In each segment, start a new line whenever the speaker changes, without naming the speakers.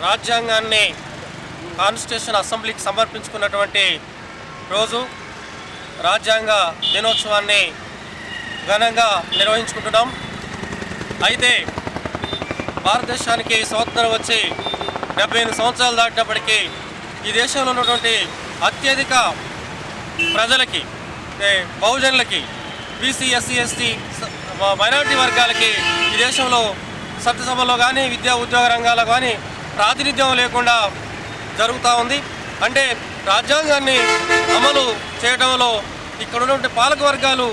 రాజ్యాంగాన్ని కాన్స్టిట్యూషన్ అసెంబ్లీకి సమర్పించుకున్నటువంటి రోజు రాజ్యాంగ దినోత్సవాన్ని ఘనంగా నిర్వహించుకుంటున్నాం. అయితే భారతదేశానికి స్వతంత్రం వచ్చి 78 సంవత్సరాలు దాటినప్పటికీ ఈ దేశంలో ఉన్నటువంటి అత్యధిక ప్రజలకి, బహుజనులకి, బీసీ, ఎస్సీ, ఎస్టీ, మైనారిటీ వర్గాలకి ఈ దేశంలో చట్టసభలో కానీ విద్యా ఉద్యోగ రంగాల్లో కానీ ప్రాతినిధ్యం లేకుండా జరుగుతూ ఉంది. అంటే రాజ్యాంగాన్ని అమలు చేయడంలో ఇక్కడ ఉన్నటువంటి పాలక వర్గాలు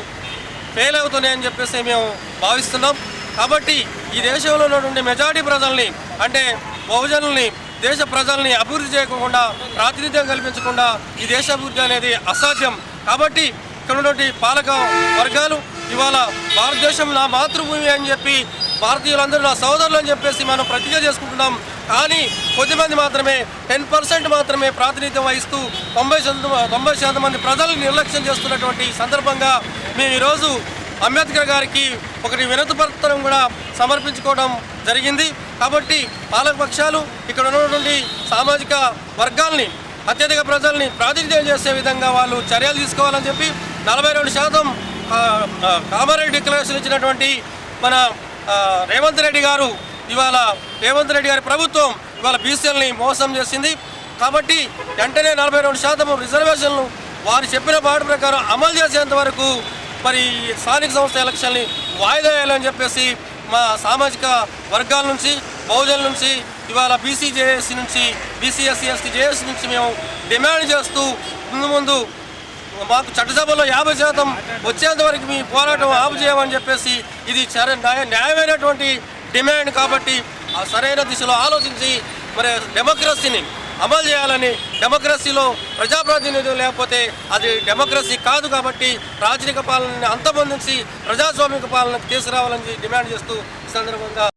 ఫెయిల్ అవుతున్నాయని చెప్పేసి మేము భావిస్తున్నాం. కాబట్టి ఈ దేశంలో ఉన్నటువంటి మెజారిటీ ప్రజల్ని, అంటే బహుజనుల్ని, దేశ ప్రజల్ని అభివృద్ధి చేయకుండా, ప్రాతినిధ్యం కల్పించకుండా ఈ దేశ అభివృద్ధి అనేది అసాధ్యం. కాబట్టి ఇక్కడ ఉన్నటువంటి పాలక వర్గాలు ఇవాళ భారతదేశం నా మాతృభూమి అని చెప్పి, భారతీయులందరూ నా సోదరులు అని చెప్పేసి మనం ప్రతిజ్ఞ చేసుకుంటున్నాం. కానీ కొద్దిమంది మాత్రమే 10% మాత్రమే ప్రాతినిధ్యం వహిస్తూ 90% మంది ప్రజలను నిర్లక్ష్యం చేస్తున్నటువంటి సందర్భంగా మేము ఈరోజు అంబేద్కర్ గారికి ఒకటి వినతి పత్రం కూడా సమర్పించుకోవడం జరిగింది. కాబట్టి పాలకపక్షాలు ఇక్కడ ఉన్నటువంటి సామాజిక వర్గాల్ని, అత్యధిక ప్రజల్ని ప్రాతినిధ్యం చేసే విధంగా వాళ్ళు చర్యలు తీసుకోవాలని చెప్పి 42% కామారెడ్డి డిక్లరేషన్ ఇచ్చినటువంటి మన రేవంత్ రెడ్డి గారి ప్రభుత్వం ఇవాళ బీసీలని మోసం చేసింది. కాబట్టి వెంటనే 42% రిజర్వేషన్లు వారు చెప్పిన మాట ప్రకారం అమలు చేసేంత వరకు మరి స్థానిక సంస్థ ఎలక్షన్ని వాయిదా వేయాలని చెప్పేసి మా సామాజిక వర్గాల నుంచి, బహుజనుల నుంచి, ఇవాళ బీసీ జేఏసీ నుంచి, బీసీ ఎస్సీ ఎస్టీ జేఏసీ నుంచి మేము డిమాండ్ చేస్తూ ముందు మాకు చట్టసభలో 50% వచ్చేంత వరకు మీ పోరాటం ఆపు చేయమని చెప్పేసి, ఇది న్యాయమైనటువంటి డిమాండ్. కాబట్టి ఆ సరైన దిశలో ఆలోచించి మరి డెమోక్రసీని అమలు చేయాలని, డెమోక్రసీలో ప్రజాప్రాతినిధ్యం లేకపోతే అది డెమోక్రసీ కాదు. కాబట్టి రాజకీయ పాలనని అంతమొందించి ప్రజాస్వామిక పాలనకు తీసుకురావాలని డిమాండ్ చేస్తూ ఈ సందర్భంగా